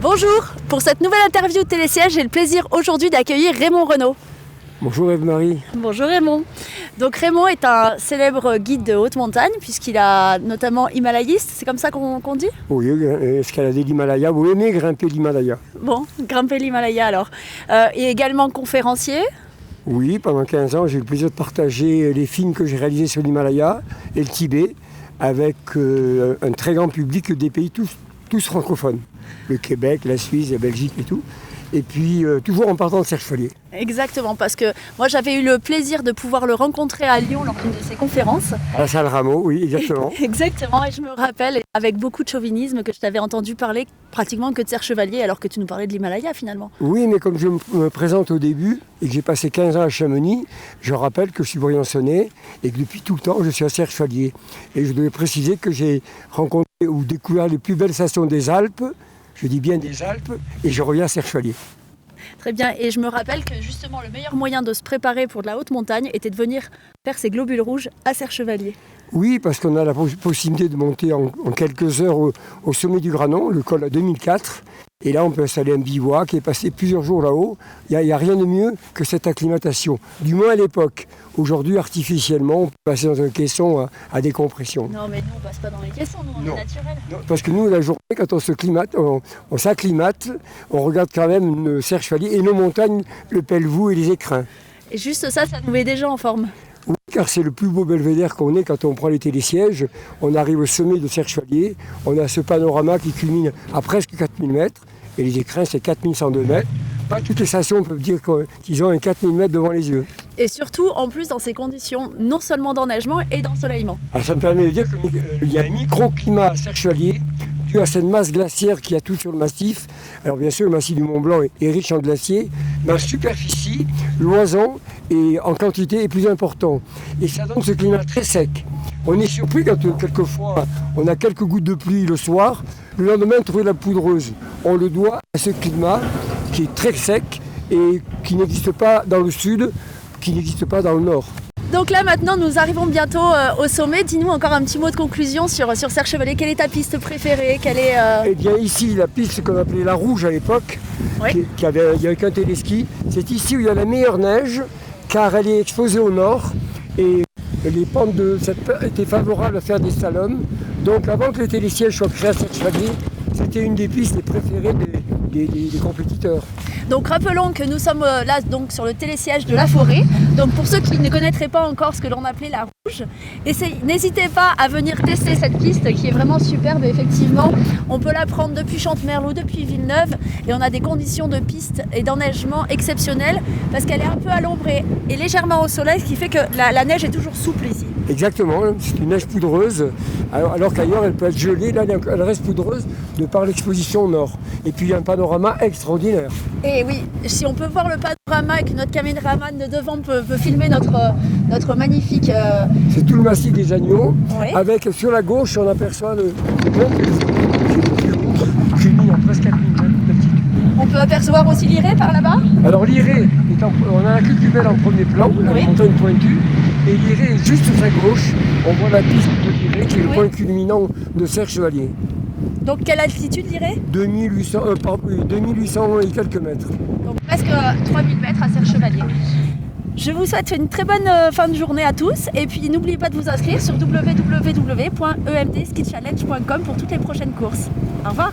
Bonjour, pour cette nouvelle interview de Télésiège, j'ai le plaisir aujourd'hui d'accueillir Raymond Renaud. Bonjour Eve-Marie. Bonjour Raymond. Donc Raymond est un célèbre guide de haute montagne puisqu'il a notamment himalayiste, c'est comme ça qu'on dit? Oui, escalader l'Himalaya, vous aimez grimper l'Himalaya? Bon, grimper l'Himalaya alors. Et également conférencier. Oui, pendant 15 ans, j'ai eu le plaisir de partager les films que j'ai réalisés sur l'Himalaya et le Tibet avec un très grand public des pays tous francophones. Le Québec, la Suisse, la Belgique et tout. Et puis, toujours en partant de Serge Follier. Exactement, parce que moi j'avais eu le plaisir de pouvoir le rencontrer à Lyon lors d'une de ses conférences. À la salle Rameau, oui, exactement. Exactement, et je me rappelle avec beaucoup de chauvinisme que je t'avais entendu parler pratiquement que de Serge Chevalier alors que tu nous parlais de l'Himalaya finalement. Oui, mais comme je me présente au début et que j'ai passé 15 ans à Chamonix, je rappelle que je suis briançonnais et que depuis tout le temps je suis à Serge Chevalier. Et je devais préciser que j'ai rencontré ou découvert les plus belles stations des Alpes. Je dis bien des Alpes, et je reviens à Serge Chevalier. Très bien, et je me rappelle que justement le meilleur moyen de se préparer pour de la haute montagne était de venir faire ses globules rouges à Serge Chevalier. Oui, parce qu'on a la possibilité de monter en quelques heures au sommet du Granon, le col à 2004. Et là, on peut installer un bivouac et passer plusieurs jours là-haut. Il n'y a rien de mieux que cette acclimatation, du moins à l'époque. Aujourd'hui, artificiellement, on peut passer dans un caisson à décompression. Non, mais nous, on passe pas dans les caissons, nous, on est naturel. Non, parce que nous, la journée, quand on s'acclimate, on regarde quand même Serge Chevalier et nos montagnes, le Pelvoux et les Écrins. Et juste ça nous met déjà en forme. Oui, car c'est le plus beau belvédère qu'on ait quand on prend les télésièges. On arrive au sommet de Serge Chevalier, on a ce panorama qui culmine à presque 4000 mètres, et les Écrins, c'est 4102 mètres. Pas toutes les stations peuvent dire qu'ils ont un 4000 mètres devant les yeux. Et surtout, en plus, dans ces conditions, non seulement d'enneigement et d'ensoleillement. Alors, ça me permet de dire qu'il y a un microclimat à Serge Chevalier, dû à cette masse glaciaire qui a tout sur le massif. Alors bien sûr, le massif du Mont-Blanc est riche en glaciers, mais en superficie, l'oiseau en quantité est plus important. Et ça donne ce climat très sec. On est surpris quand quelquefois on a quelques gouttes de pluie le soir, le lendemain trouver la poudreuse. On le doit à ce climat qui est très sec et qui n'existe pas dans le sud, qui n'existe pas dans le nord. Donc là maintenant nous arrivons bientôt au sommet. Dis-nous encore un petit mot de conclusion sur Serge Chevalier. Quelle est ta piste préférée? Eh bien ici la piste qu'on appelait la rouge à l'époque, oui. Il n'y avait qu'un téléski. C'est ici où il y a la meilleure neige car elle est exposée au nord et les pentes de cette étaient favorables à faire des slaloms. Donc avant que les télésièges soient créés à Serge Chevalier, c'était une des pistes les préférées des compétiteurs. Donc rappelons que nous sommes là donc, sur le télésiège de la forêt. Donc pour ceux qui ne connaîtraient pas encore ce que l'on appelait la rouge, n'hésitez pas à venir tester cette piste qui est vraiment superbe. Effectivement, on peut la prendre depuis Chantemerle ou depuis Villeneuve et on a des conditions de piste et d'enneigement exceptionnelles parce qu'elle est un peu à l'ombre et légèrement au soleil, ce qui fait que la neige est toujours souple ici. Exactement, c'est une neige poudreuse, alors qu'ailleurs elle peut être gelée, là elle reste poudreuse de par l'exposition au nord. Et puis il y a un panorama extraordinaire. Et oui, si on peut voir le panorama et que notre caméraman de devant peut filmer notre magnifique... C'est tout le massif des Agneaux, oui. Avec sur la gauche on aperçoit le pont qui culmine à presque 4000 mètres d'altitude. On peut apercevoir aussi l'Iré par là-bas. Alors l'Iré, on a la Cucubelle en premier plan, la montagne pointue, et l'Iré est juste sur sa gauche. On voit la piste de l'Iré qui est le point culminant de Serge Chevalier. Donc quelle altitude l'Iré? 2800 et quelques mètres. Donc presque 3000 mètres à Serge Chevalier. Je vous souhaite une très bonne fin de journée à tous et puis n'oubliez pas de vous inscrire sur www.emdskichallenge.com pour toutes les prochaines courses. Au revoir.